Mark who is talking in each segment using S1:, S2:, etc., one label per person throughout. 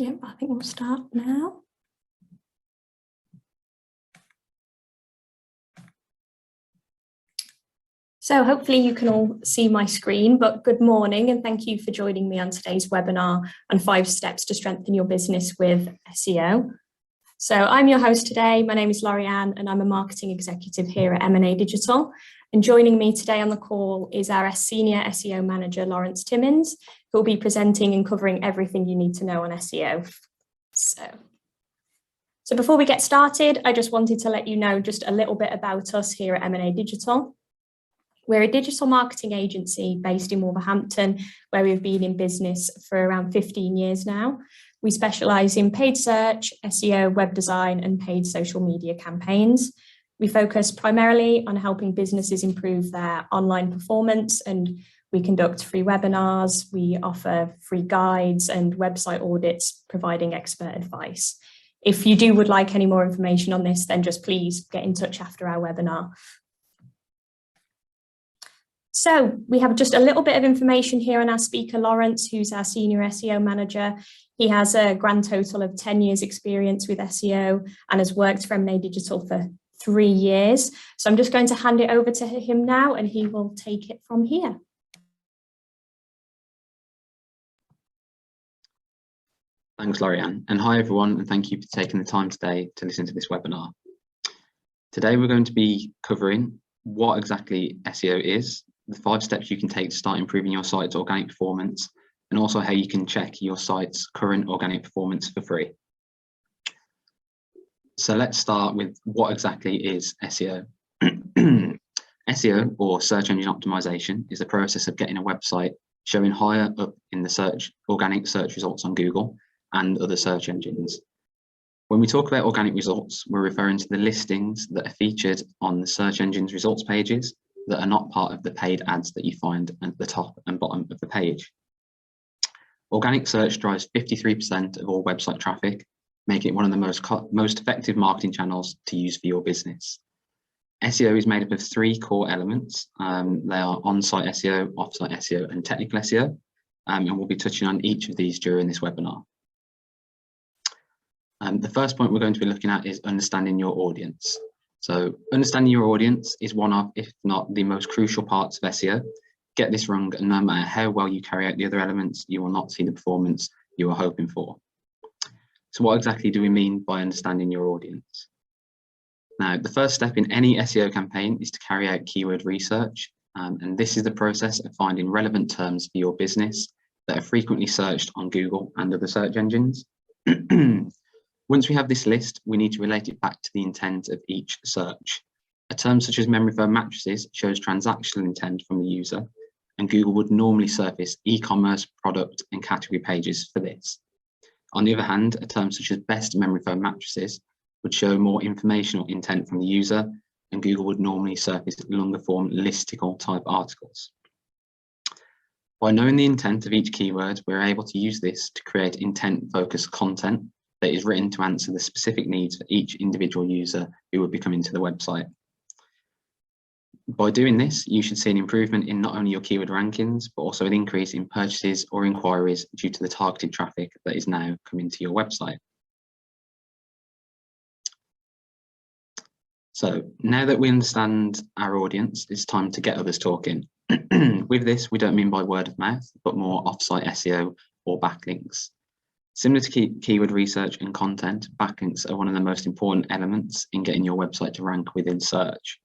S1: Yep, I think we'll start now. So hopefully you can all see my screen, but good morning and thank you for joining me on today's webinar on 5 steps to strengthen your business with SEO. So I'm your host today. My name is Lorianne and I'm a marketing executive here at MNA Digital. And joining me today on the call is our Senior SEO Manager, Lawrence Timmins, who will be presenting and covering everything you need to know on SEO. So before we get started, I just wanted to let you know just a little bit about us here at MNA Digital. We're a digital marketing agency based in Wolverhampton, where we've been in business for around 15 years now. We specialise in paid search, SEO, web design, and paid social media campaigns. We focus primarily on helping businesses improve their online performance, and we conduct free webinars, we offer free guides and website audits, providing expert advice. If you would like any more information on this, then just please get in touch after our webinar. So we have just a little bit of information here on our speaker, Lawrence, who's our Senior SEO Manager. He has a grand total of 10 years experience with SEO and has worked for MNA Digital for 3 years. So I'm just going to hand it over to him now and he will take it from here.
S2: Thanks, Lorianne, and hi everyone, and thank you for taking the time today to listen to this webinar. Today we're going to be covering what exactly SEO is, the 5 steps you can take to start improving your site's organic performance, and also how you can check your site's current organic performance for free. So let's start with what exactly is SEO. SEO, or search engine optimization, is the process of getting a website showing higher up in the organic search results on Google and other search engines. When we talk about organic results, we're referring to the listings that are featured on the search engine's results pages that are not part of the paid ads that you find at the top and bottom of the page. Organic search drives 53% of all website traffic, making it one of the most effective marketing channels to use for your business. SEO is made up of 3 core elements. They are on-site SEO, off-site SEO, and technical SEO, and we'll be touching on each of these during this webinar. The first point we're going to be looking at is understanding your audience. So understanding your audience is one of, if not the most crucial parts of SEO. Get this wrong, and no matter how well you carry out the other elements, you will not see the performance you are hoping for. So what exactly do we mean by understanding your audience? Now, the first step in any SEO campaign is to carry out keyword research. And this is the process of finding relevant terms for your business that are frequently searched on Google and other search engines. Once we have this list, we need to relate it back to the intent of each search. A term such as memory foam mattresses shows transactional intent from the user, and Google would normally surface e-commerce, product, and category pages for this. On the other hand, a term such as best memory foam mattresses would show more informational intent from the user, and Google would normally surface longer form listicle type articles. By knowing the intent of each keyword, we're able to use this to create intent-focused content that is written to answer the specific needs for each individual user who would be coming to the website. By doing this, you should see an improvement in not only your keyword rankings, but also an increase in purchases or inquiries due to the targeted traffic that is now coming to your website. So now that we understand our audience, it's time to get others talking. With this, we don't mean by word of mouth, but more off-site SEO or backlinks. Similar to keyword research and content, backlinks are one of the most important elements in getting your website to rank within search.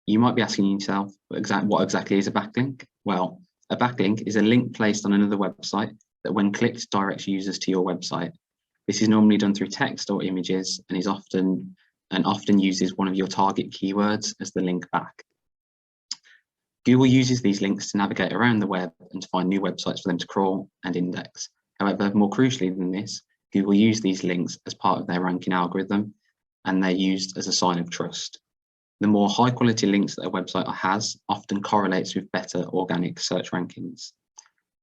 S2: You might be asking yourself, what exactly is a backlink? Well, a backlink is a link placed on another website that when clicked directs users to your website. This is normally done through text or images and is often uses one of your target keywords as the link back. Google uses these links to navigate around the web and to find new websites for them to crawl and index. However, more crucially than this, Google use these links as part of their ranking algorithm, and they're used as a sign of trust. The more high quality links that a website has often correlates with better organic search rankings.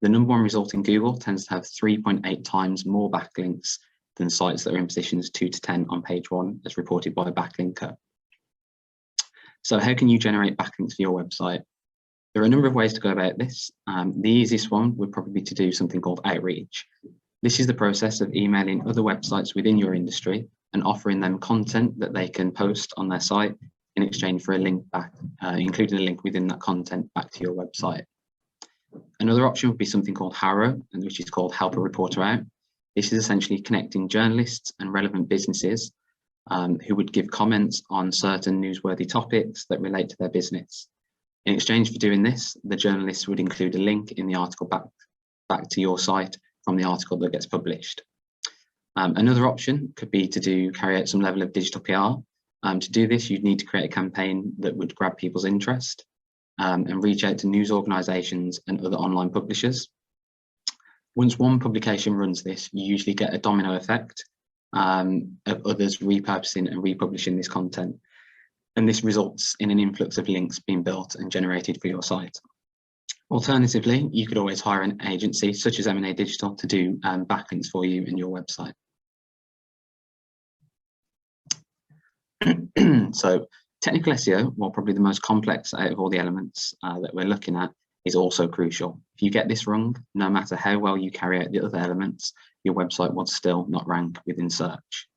S2: The #1 result in Google tends to have 3.8 times more backlinks than sites that are in positions 2 to 10 on page 1, as reported by a backlinker. So how can you generate backlinks for your website? There are a number of ways to go about this. The easiest one would probably be to do something called outreach. This is the process of emailing other websites within your industry and offering them content that they can post on their site in exchange for a link back, including a link within that content back to your website. Another option would be something called HARO, which is called Help a Reporter Out. This is essentially connecting journalists and relevant businesses who would give comments on certain newsworthy topics that relate to their business. In exchange for doing this, the journalists would include a link in the article back to your site from the article that gets published. Another option could be to carry out some level of digital PR. To do this, you'd need to create a campaign that would grab people's interest and reach out to news organisations and other online publishers. Once one publication runs this, you usually get a domino effect of others repurposing and republishing this content. And this results in an influx of links being built and generated for your site. Alternatively, you could always hire an agency such as MNA Digital to do backlinks for you in your website. So technical SEO, well, probably the most complex out of all the elements that we're looking at, is also crucial. If you get this wrong, no matter how well you carry out the other elements, your website will still not rank within search.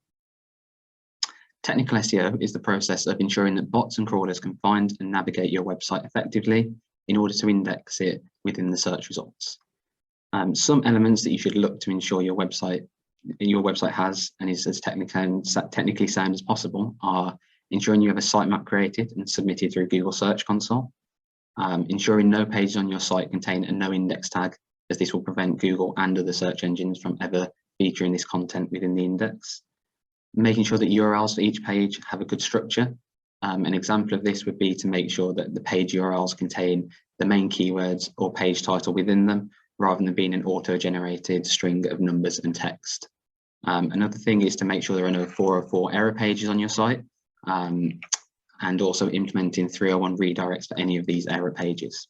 S2: Technical SEO is the process of ensuring that bots and crawlers can find and navigate your website effectively in order to index it within the search results. Some elements that you should look to ensure your website has and is as technically sound as possible are ensuring you have a sitemap created and submitted through Google Search Console, ensuring no pages on your site contain a no index tag, as this will prevent Google and other search engines from ever featuring this content within the index. Making sure that URLs for each page have a good structure. An example of this would be to make sure that the page URLs contain the main keywords or page title within them, rather than being an auto-generated string of numbers and text. Another thing is to make sure there are no 404 error pages on your site, and also implementing 301 redirects for any of these error pages.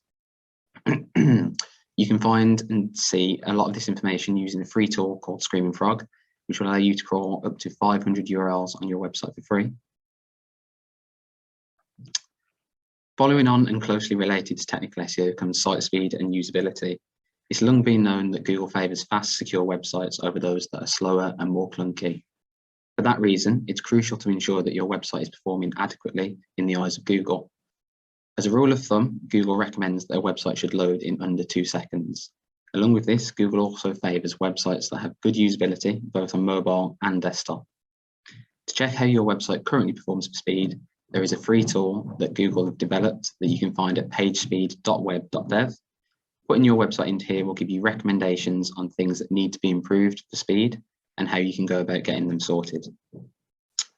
S2: You can find and see a lot of this information using a free tool called Screaming Frog, which will allow you to crawl up to 500 URLs on your website for free. Following on and closely related to technical SEO comes site speed and usability. It's long been known that Google favours fast, secure websites over those that are slower and more clunky. For that reason, it's crucial to ensure that your website is performing adequately in the eyes of Google. As a rule of thumb, Google recommends that a website should load in under 2 seconds. Along with this, Google also favours websites that have good usability, both on mobile and desktop. To check how your website currently performs for speed, there is a free tool that Google have developed that you can find at pagespeed.web.dev. Putting your website into here will give you recommendations on things that need to be improved for speed and how you can go about getting them sorted.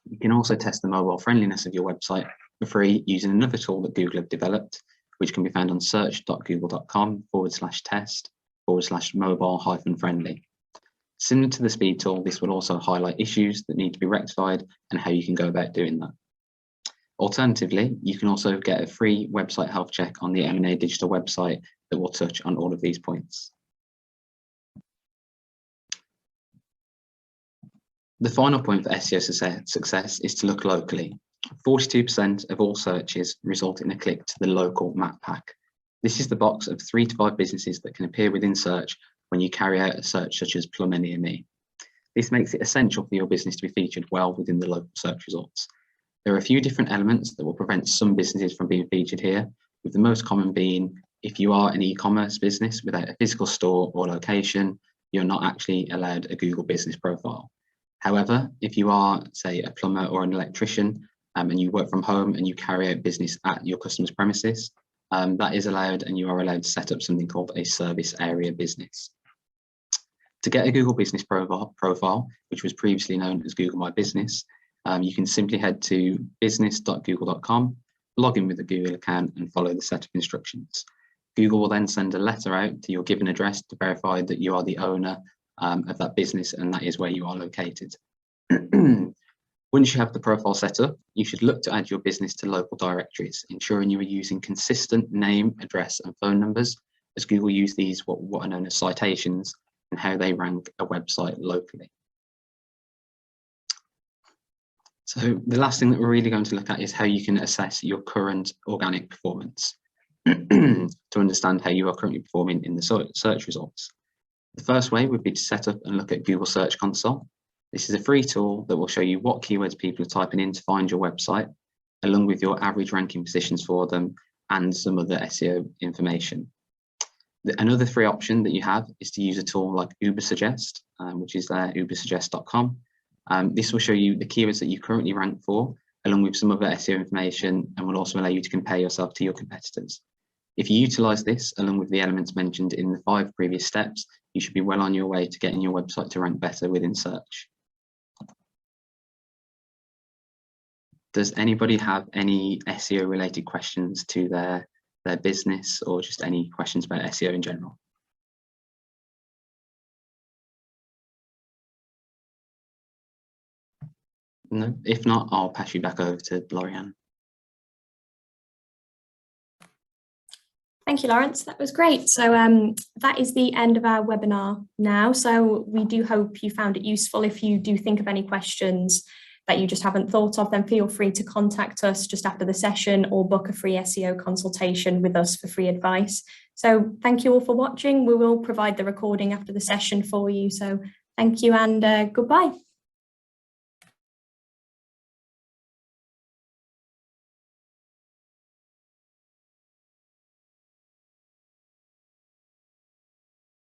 S2: You can also test the mobile friendliness of your website for free using another tool that Google have developed, which can be found on search.google.com/test/mobile-friendly. Similar to the speed tool, this will also highlight issues that need to be rectified and how you can go about doing that. Alternatively, you can also get a free website health check on the MNA Digital website that will touch on all of these points. The final point for SEO success is to look locally. 42% of all searches result in a click to the local map pack. This is the box of 3 to 5 businesses that can appear within search when you carry out a search such as plumber near me. This makes it essential for your business to be featured well within the local search results. There are a few different elements that will prevent some businesses from being featured here, with the most common being if you are an e-commerce business without a physical store or location, you're not actually allowed a Google business profile. However, if you are, say, a plumber or an electrician and you work from home and you carry out business at your customer's premises, that is allowed, and you are allowed to set up something called a service area business. To get a Google business profile, which was previously known as Google My Business, you can simply head to business.google.com, log in with a Google account and follow the set of instructions. Google will then send a letter out to your given address to verify that you are the owner of that business and that is where you are located. Once you have the profile set up, you should look to add your business to local directories, ensuring you are using consistent name, address and phone numbers, as Google use these what are known as citations and how they rank a website locally. So the last thing that we're really going to look at is how you can assess your current organic performance to understand how you are currently performing in the search results. The first way would be to set up and look at Google Search Console. This is a free tool that will show you what keywords people are typing in to find your website, along with your average ranking positions for them and some other SEO information. Another free option that you have is to use a tool like Ubersuggest, which is there, ubersuggest.com. This will show you the keywords that you currently rank for, along with some other SEO information, and will also allow you to compare yourself to your competitors. If you utilize this, along with the elements mentioned in the 5 previous steps, you should be well on your way to getting your website to rank better within search. Does anybody have any SEO related questions to their business, or just any questions about SEO in general? No, if not, I'll pass you back over to Lorianne.
S1: Thank you, Lawrence. That was great. So that is the end of our webinar now. So we do hope you found it useful. If you do think of any questions that you just haven't thought of, then feel free to contact us just after the session or book a free SEO consultation with us for free advice. So thank you all for watching. We will provide the recording after the session for you. So thank you and goodbye.